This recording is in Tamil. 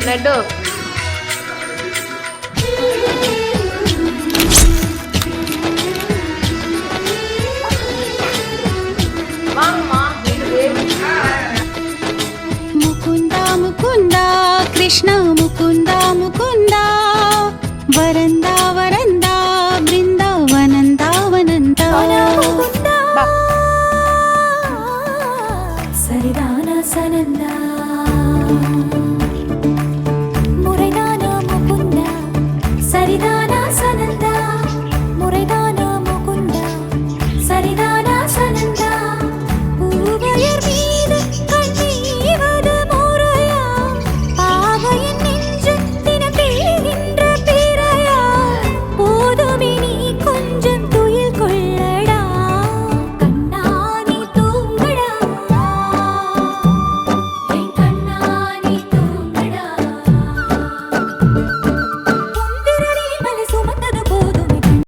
லட்டு வாங்கம்மா. முகுந்தா முகுந்தா கிருஷ்ணா முகுந்தா முகுந்தா வரந்தா வரந்தா பிருந்தாவனந்தா வனந்தா பா. சரிதான சனந்தா